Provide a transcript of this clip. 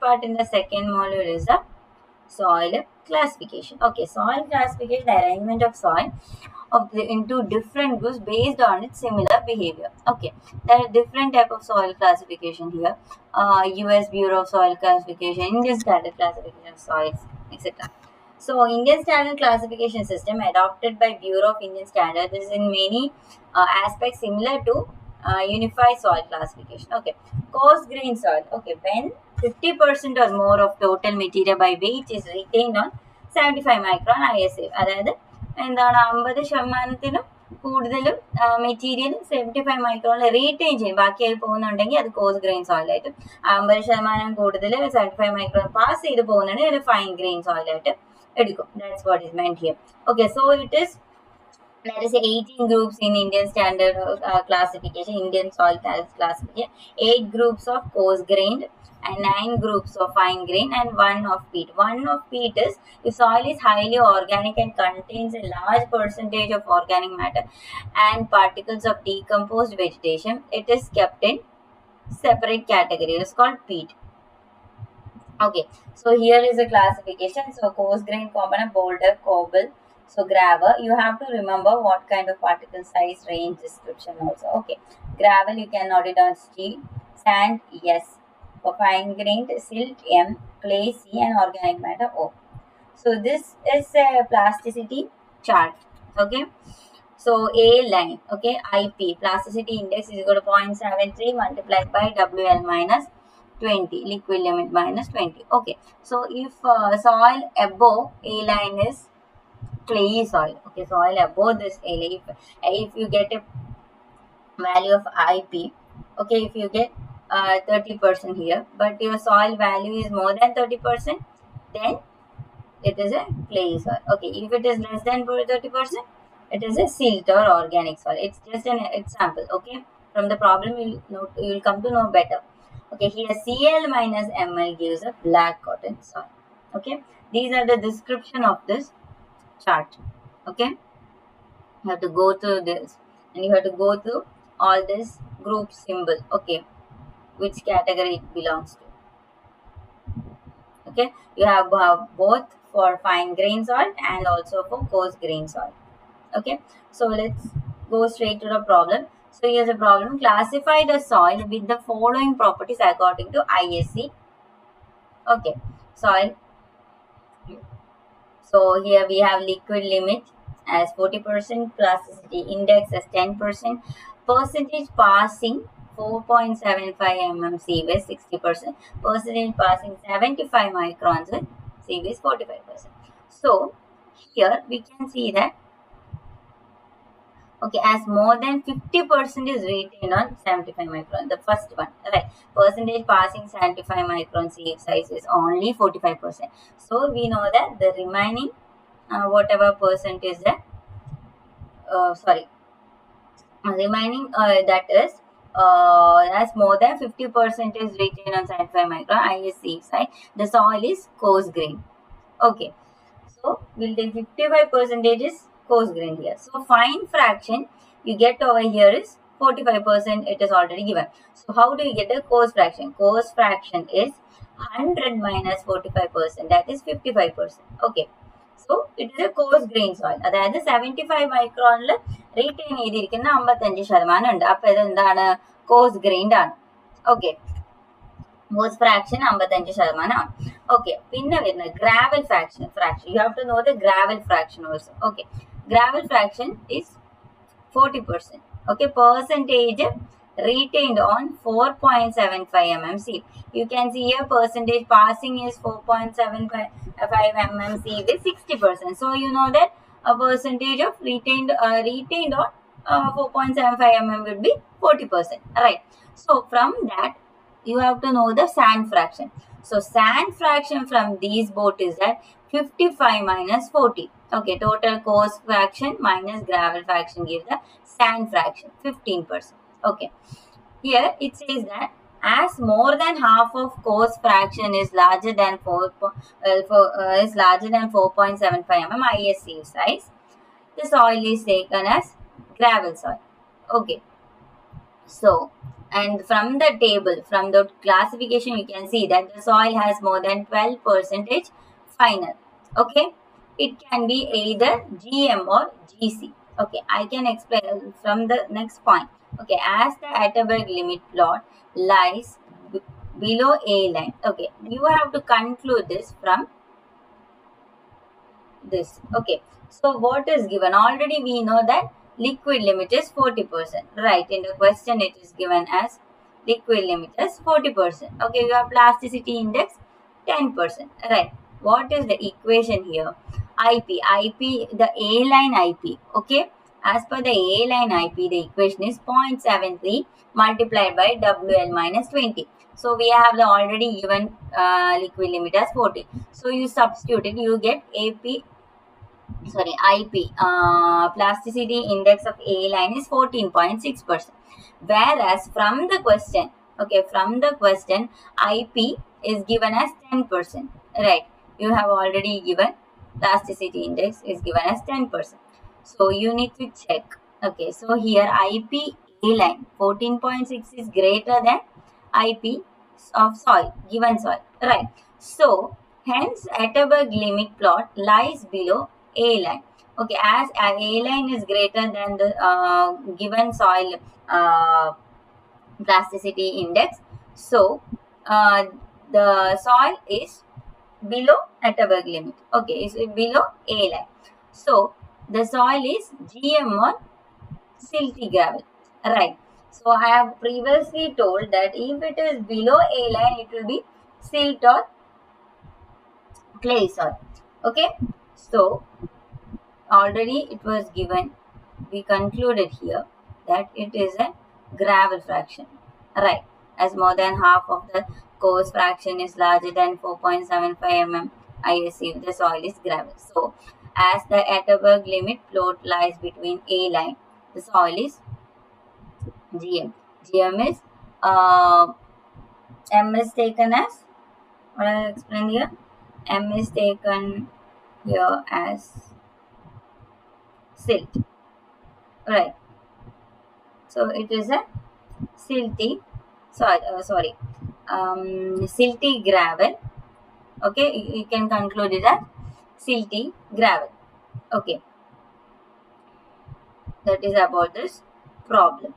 part in the second module is the soil classification. Okay, soil classification, the arrangement of soil into different groups based on its similar behavior. Okay, there are different type of soil classification here. US Bureau of Soil Classification, Indian Standard Classification of Soils, etc. So, Indian Standard Classification System adopted by Bureau of Indian Standards is in many aspects similar to Unified Soil Classification. Okay, coarse grain soil. Okay, when 50% or more of total material by weight is retained on 75 micron ISA. അതായത് എന്താണ് 50% കൂടുതലും material 75 മൈക്രോണിൽ retain ചെയ്യും, ബാക്കിയായി പോകുന്നുണ്ടെങ്കിൽ അത് course grain soil ആയിട്ട്, 50% കൂടുതൽ 75 micron pass ചെയ്ത് പോകുന്നുണ്ടെങ്കിൽ ഒരു ഫൈൻ ഗ്രെയിൻ സോയിൽ ആയിട്ട് എടുക്കും. That's what is meant here. Okay, so it is that is 18 groups in Indian standard classification, Indian soil classification, 8 groups of coarse grained and 9 groups of fine grain and 1 of peat. 1 of peat is if soil is highly organic and contains a large percentage of organic matter and particles of decomposed vegetation, it is kept in separate category. It is called peat. Okay, so here is a classification. So coarse grain component, boulder, cobble. So gravel, you have to remember what kind of particle size, range, description also. Okay, gravel you can note it down G, sand yes, for fine grained silt M, clay C, and organic matter O. So this is a plasticity chart. Okay, so A line, okay, IP plasticity index is equal to 0.73 multiplied by WL minus 20, liquid limit minus 20. Okay, so if soil above A line is clayey soil, okay, soil above this area, if you get a value of IP, okay, if you get 30% here, but your soil value is more than 30%, then it is a clayey soil. Okay, if it is less than 30%, it is a silt or organic soil. It's just an example. Okay, from the problem you will come to know better. Okay, here Cl minus Ml gives a black cotton soil. Okay, these are the description of this chart. Okay, you have to go through this and you have to go through all this group symbol. Okay, which category it belongs to. Okay, you have both for fine grain soil and also for coarse grain soil. Okay, so let's go straight to the problem. So here's a problem. Classify the soil with the following properties according to ISC. Okay, soil. So here we have liquid limit as 40%, plasticity index as 10%, percentage passing 4.75 mm CW 60%, percentage passing 75 microns with CW 45%. So here we can see that, okay, as more than 50% is retained on 75 micron, the first one, right? Percentage passing 75 micron CF size is only 45%. So we know that the remaining whatever percent is that, remaining that is as more than 50% is retained on 75 micron ISC side, the soil is coarse grain. Okay, so we'll take 55% is coarse grain here. So fine fraction you get over here is 45%, it is already given. So how do you get a coarse fraction? Coarse fraction is 100 minus 45%, that is 55%. Okay, so it is a coarse grain soil. അതായത് 75 മൈക്രോണിൽ retain ചെയ്തിരിക്കുന്ന 55% ഉണ്ട്. അപ്പോൾ ഇത് എന്താണ്? Coarse grained ആണ്. Okay, coarse fraction 55%. Okay, പിന്നെ വരുന്നത് gravel fraction. You have to know the gravel fraction also. Okay, gravel fraction is 40%. Okay, percentage retained on 4.75 mm C. You can see here percentage passing is 4.75 mm C with 60%. So you know that a percentage of retained on 4.75 mm would be 40%. Right. So from that you have to know the sand fraction. So sand fraction from these both is that 55 minus 40. Okay, total coarse fraction minus gravel fraction gives the sand fraction 15%. Okay, here it says that as more than half of coarse fraction is larger than 4.75 mm ISC size, the soil is taken as gravel soil. Okay, so And from the table, from the classification, you can see that the soil has more than 12% final. Okay, it can be either GM or GC. Okay, I can explain from the next point. Okay, as the Atterberg limit plot lies below A line. Okay, you have to conclude this from this. Okay, so what is given? Already we know that liquid limit is 40%. Right, in the question it is given as liquid limit is 40%. Okay, you have plasticity index 10%. Right, what is the equation here? IP, the A line IP. Okay, as per the A line IP, the equation is 0.73 multiplied by WL minus 20. So we have the already given liquid limit as 40. So you substitute it, you get IP, plasticity index of A line is 14.6%. Whereas from the question, IP is given as 10%. Right, you have already given plasticity index is given as 10%. So you need to check. Okay, so here IP A line 14.6 is greater than IP of soil, given soil. Right, so hence Atterberg limit plot lies below A line. Okay, as A line is greater than the given soil plasticity index, so the soil is below Atterberg limit. Okay, it's below A line. So the soil is GM or silty gravel. Right. So I have previously told that if it is below A line, it will be silt or clay soil. Okay. So already it was given. We concluded here that it is a gravel fraction. Right. As more than half of the coarse fraction is larger than 4.75 mm ISC, the soil is gravel. So as the Atterberg limit plot lies between A line, the soil is GM. GM is M is taken as, what I explained here, M is taken here as silt. Right. So it is a silty, silty gravel. Okay, you can conclude it as silty gravel. Okay, that is about this problem.